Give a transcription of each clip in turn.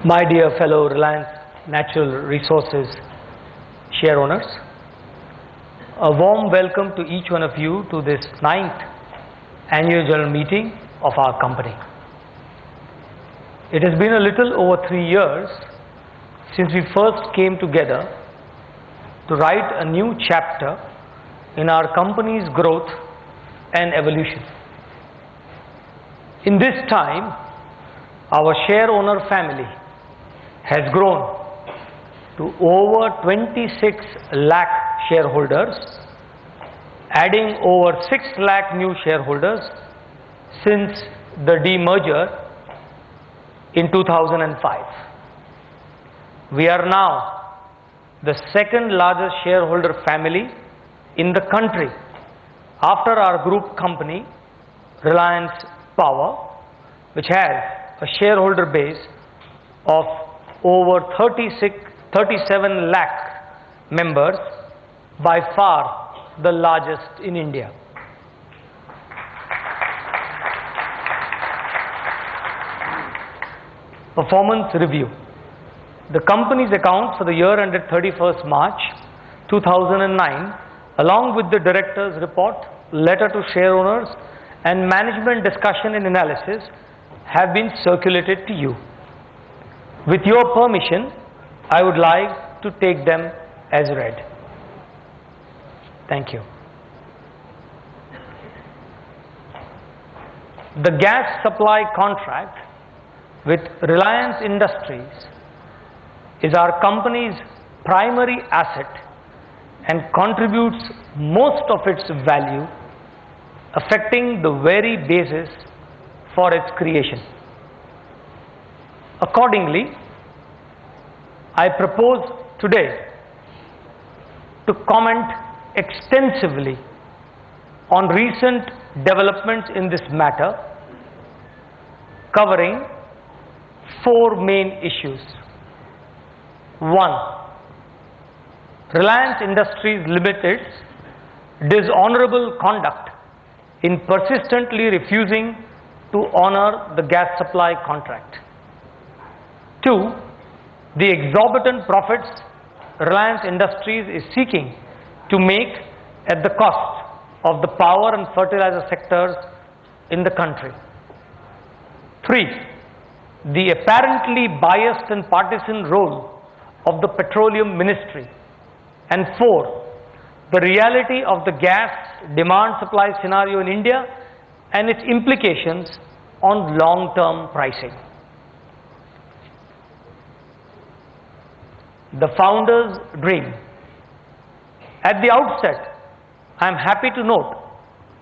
My dear fellow Reliance Natural Resources share owners, a warm welcome to each one of you to this 9th annual general meeting of our company. It has been a little over 3 years since we first came together to write a new chapter in our company's growth and evolution. In this time, our share owner family has grown to over 26 lakh shareholders, adding over 6 lakh new shareholders since the demerger in 2005. We are now the second largest shareholder family in the country after our group company Reliance Power, which has a shareholder base of over 37 lakh members, by far the largest in India. Performance review. The company's accounts for the year ended 31st March 2009, along with the director's report, letter to share owners and management discussion and analysis, have been circulated to you. With your permission, I would like to take them as read. Thank you. The gas supply contract with Reliance Industries is our company's primary asset and contributes most of its value, affecting the very basis for its creation. Accordingly, I propose today to comment extensively on recent developments in this matter, covering 4 main issues. 1. Reliance Industries Limited's dishonorable conduct in persistently refusing to honor the gas supply contract. 2. The exorbitant profits Reliance Industries is seeking to make at the cost of the power and fertilizer sectors in the country. 3. The apparently biased and partisan role of the Petroleum Ministry. And 4. The reality of the gas demand-supply scenario in India and its implications on long-term pricing. The founder's dream. At the outset, I am happy to note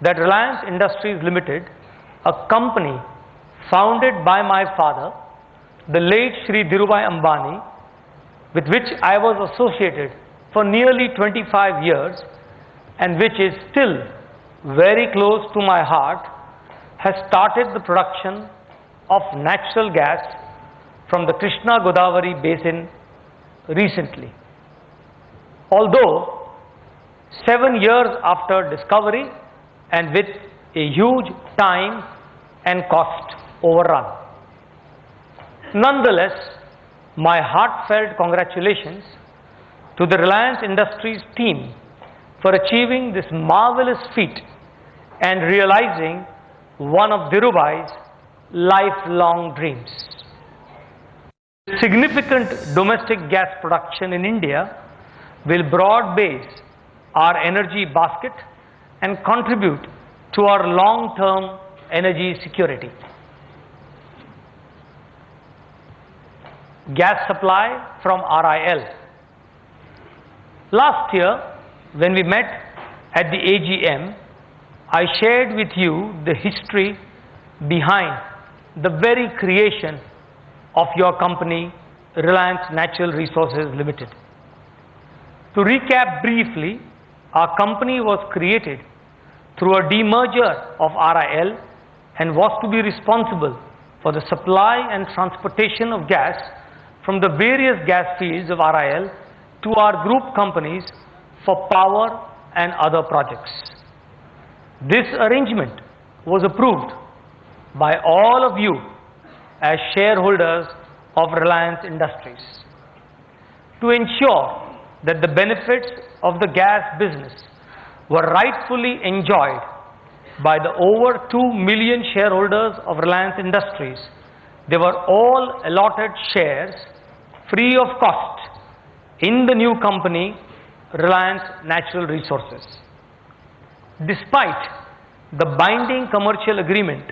that Reliance Industries Limited, a company founded by my father, the late Shri Dhirubhai Ambani, with which I was associated for nearly 25 years and which is still very close to my heart, has started the production of natural gas from the Krishna Godavari basin recently. Although 7 years after discovery and with a huge time and cost overrun. Nonetheless, my heartfelt congratulations to the Reliance Industries team for achieving this marvelous feat and realizing one of Dhirubhai's lifelong dreams. Significant domestic gas production in India will broad base our energy basket and contribute to our long-term energy security. Gas supply from RIL. Last year, when we met at the AGM, I shared with you the history behind the very creation of your company, Reliance Natural Resources Limited. To recap briefly, our company was created through a demerger of RIL and was to be responsible for the supply and transportation of gas from the various gas fields of RIL to our group companies for power and other projects. This arrangement was approved by all of you as shareholders of Reliance Industries. To ensure that the benefits of the gas business were rightfully enjoyed by the over 2 million shareholders of Reliance Industries, they were all allotted shares free of cost in the new company, Reliance Natural Resources. Despite the binding commercial agreement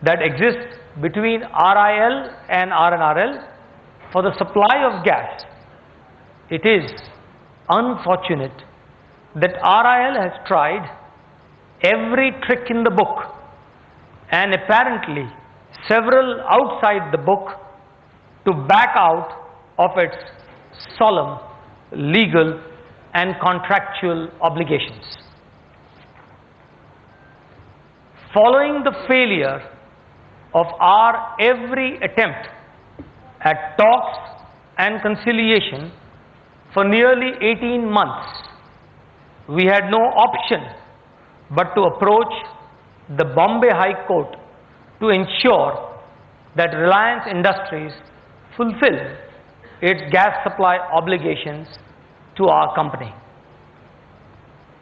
that exists between RIL and RNRL for the supply of gas, it is unfortunate that RIL has tried every trick in the book and apparently several outside the book to back out of its solemn legal and contractual obligations. Following the failure of our every attempt at talks and conciliation for nearly 18 months, we had no option but to approach the Bombay High Court to ensure that Reliance Industries fulfill its gas supply obligations to our company.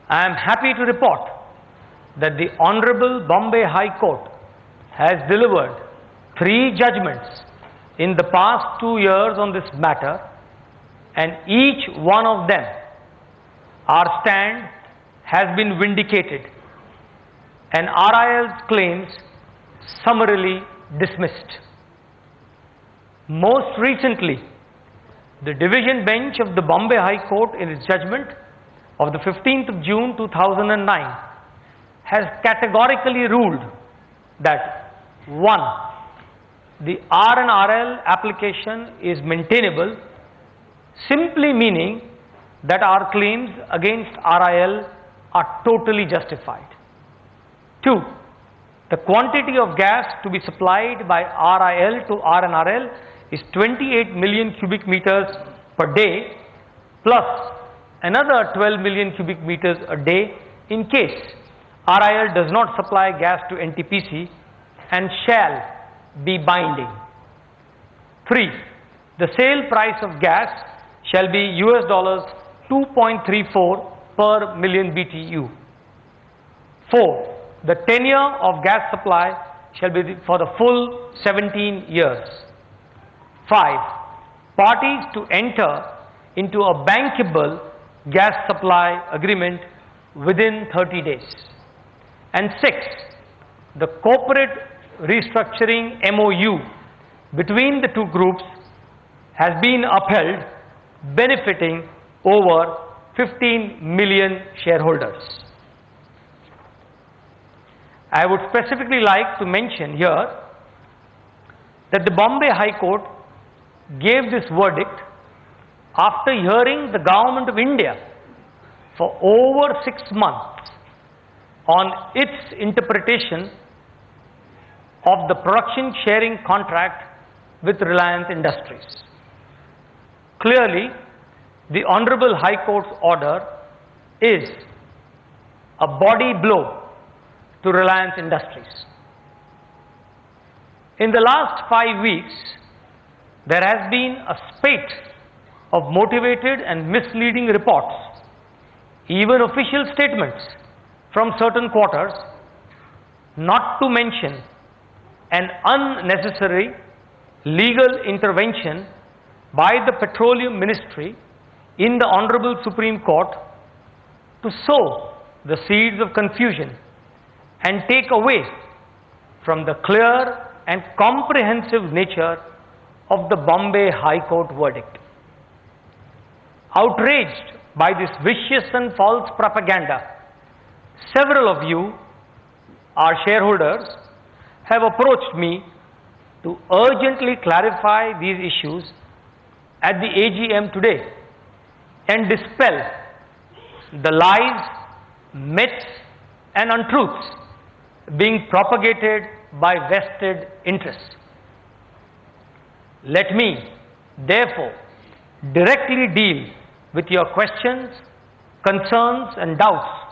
I am happy to report that the Honorable Bombay High Court has delivered 3 judgments in the past 2 years on this matter, and each one of them, our stand has been vindicated and RIL's claims summarily dismissed. Most recently, the division bench of the Bombay High Court in its judgment of the 15th of June 2009 has categorically ruled that 1. The RNRL application is maintainable, simply meaning that our claims against RIL are totally justified. 2. The quantity of gas to be supplied by RIL to RNRL is 28 million cubic meters per day plus another 12 million cubic meters a day in case RIL does not supply gas to NTPC and shall be binding. 3. The sale price of gas shall be $2.34 per million BTU. 4. The tenure of gas supply shall be for the full 17 years. 5. Parties to enter into a bankable gas supply agreement within 30 days. And 6. The corporate restructuring MOU between the two groups has been upheld, benefiting over 15 million shareholders. I would specifically like to mention here that the Bombay High Court gave this verdict after hearing the Government of India for over 6 months on its interpretation of the production sharing contract with Reliance Industries. Clearly, the Honorable High Court's order is a body blow to Reliance Industries. In the last 5 weeks, there has been a spate of motivated and misleading reports, even official statements from certain quarters, not to mention an unnecessary legal intervention by the Petroleum Ministry in the Honorable Supreme Court to sow the seeds of confusion and take away from the clear and comprehensive nature of the Bombay High Court verdict. Outraged by this vicious and false propaganda, several of you, our shareholders, have approached me to urgently clarify these issues at the AGM today and dispel the lies, myths and untruths being propagated by vested interests. Let me, therefore, directly deal with your questions, concerns and doubts